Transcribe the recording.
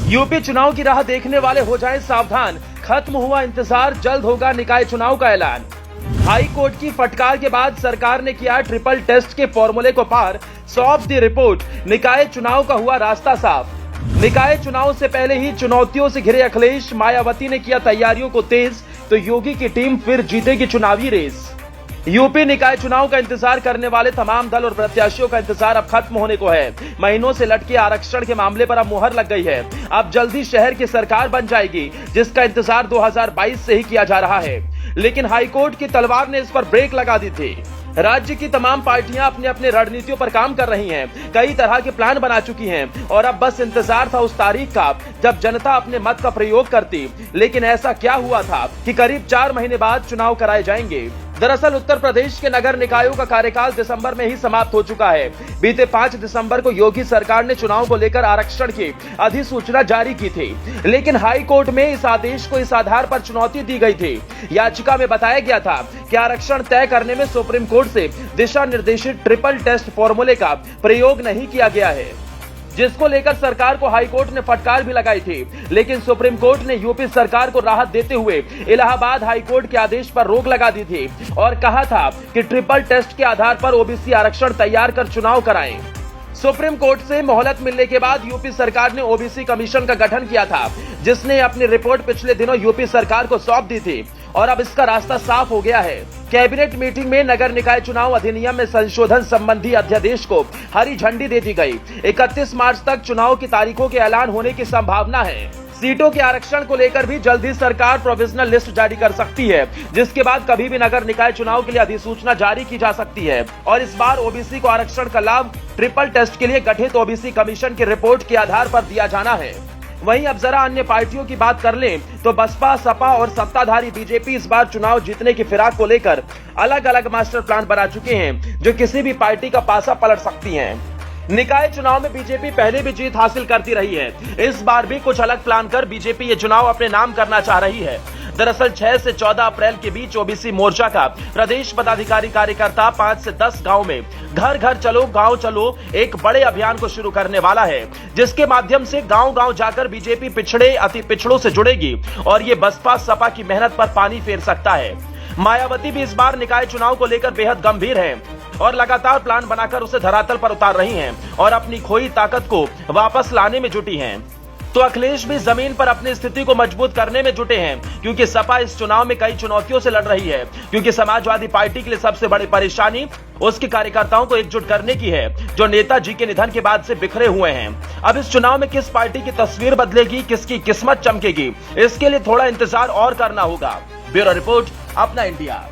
UP चुनाव की राह देखने वाले हो जाएं सावधान, खत्म हुआ इंतजार, जल्द होगा निकाय चुनाव का ऐलान। हाई कोर्ट की फटकार के बाद सरकार ने किया ट्रिपल टेस्ट के फॉर्मूले को पार, सौंप दी रिपोर्ट, निकाय चुनाव का हुआ रास्ता साफ। निकाय चुनाव से पहले ही चुनौतियों से घिरे अखिलेश, मायावती ने किया तैयारियों को तेज, तो योगी की टीम फिर जीतेगी चुनावी रेस। यूपी निकाय चुनाव का इंतजार करने वाले तमाम दल और प्रत्याशियों का इंतजार अब खत्म होने को है। महीनों से लटके आरक्षण के मामले पर अब मुहर लग गई है। अब जल्दी शहर की सरकार बन जाएगी, जिसका इंतजार 2022 से ही किया जा रहा है। लेकिन हाईकोर्ट की तलवार ने इस पर ब्रेक लगा दी थी। राज्य की तमाम पार्टियां अपने अपने रणनीतियों पर काम कर रही हैं, कई तरह के प्लान बना चुकी हैं और अब बस इंतजार था उस तारीख का जब जनता अपने मत का प्रयोग करती। लेकिन ऐसा क्या हुआ था कि करीब 4 महीने बाद चुनाव कराए जाएंगे। दरअसल उत्तर प्रदेश के नगर निकायों का कार्यकाल दिसंबर में ही समाप्त हो चुका है। बीते 5 दिसंबर को योगी सरकार ने चुनाव को लेकर आरक्षण की अधिसूचना जारी की थी, लेकिन हाई कोर्ट में इस आदेश को इस आधार पर चुनौती दी गई थी। याचिका में बताया गया था कि आरक्षण तय करने में सुप्रीम कोर्ट से दिशा निर्देशित ट्रिपल टेस्ट फॉर्मूले का प्रयोग नहीं किया गया है, जिसको लेकर सरकार को हाईकोर्ट ने फटकार भी लगाई थी। लेकिन सुप्रीम कोर्ट ने यूपी सरकार को राहत देते हुए इलाहाबाद हाईकोर्ट के आदेश पर रोक लगा दी थी और कहा था कि ट्रिपल टेस्ट के आधार पर ओबीसी आरक्षण तैयार कर चुनाव कराएं। सुप्रीम कोर्ट से मोहलत मिलने के बाद यूपी सरकार ने ओबीसी कमीशन का गठन किया था, जिसने अपनी रिपोर्ट पिछले दिनों यूपी सरकार को सौंप दी थी और अब इसका रास्ता साफ हो गया है। कैबिनेट मीटिंग में नगर निकाय चुनाव अधिनियम में संशोधन संबंधी अध्यादेश को हरी झंडी दे दी गई। 31 मार्च तक चुनाव की तारीखों के ऐलान होने की संभावना है। सीटों के आरक्षण को लेकर भी जल्द ही सरकार प्रोविजनल लिस्ट जारी कर सकती है, जिसके बाद कभी भी नगर निकाय चुनाव के लिए अधिसूचना जारी की जा सकती है। और इस बार ओबीसी को आरक्षण का लाभ ट्रिपल टेस्ट के लिए गठित ओबीसी कमीशन की रिपोर्ट के आधार पर दिया जाना है। वहीं अब जरा अन्य पार्टियों की बात कर लें तो बसपा, सपा और सत्ताधारी बीजेपी इस बार चुनाव जीतने की फिराक को लेकर अलग अलग मास्टर प्लान बना चुके हैं, जो किसी भी पार्टी का पासा पलट सकती हैं। निकाय चुनाव में बीजेपी पहले भी जीत हासिल करती रही है। इस बार भी कुछ अलग प्लान कर बीजेपी ये चुनाव अपने नाम करना चाह रही है। दरअसल 6 से 14 अप्रैल के बीच ओबीसी मोर्चा का प्रदेश पदाधिकारी कार्यकर्ता 5 से 10 गांव में घर घर चलो गांव चलो एक बड़े अभियान को शुरू करने वाला है, जिसके माध्यम से गांव गांव जाकर बीजेपी पिछड़े अति पिछड़ों से जुड़ेगी और ये बसपा सपा की मेहनत पर पानी फेर सकता है। मायावती भी इस बार निकाय चुनाव को लेकर बेहद गंभीर हैं और लगातार प्लान बनाकर उसे धरातल पर उतार रही हैं और अपनी खोई ताकत को वापस लाने में जुटी हैं। तो अखिलेश भी जमीन पर अपनी स्थिति को मजबूत करने में जुटे हैं, क्योंकि सपा इस चुनाव में कई चुनौतियों से लड़ रही है। क्योंकि समाजवादी पार्टी के लिए सबसे बड़ी परेशानी उसके कार्यकर्ताओं को एकजुट करने की है, जो नेताजी के निधन के बाद से बिखरे हुए हैं। अब इस चुनाव में किस पार्टी की तस्वीर बदलेगी, किसकी किस्मत चमकेगी, इसके लिए थोड़ा इंतजार और करना होगा। ब्यूरो रिपोर्ट, अपना इंडिया।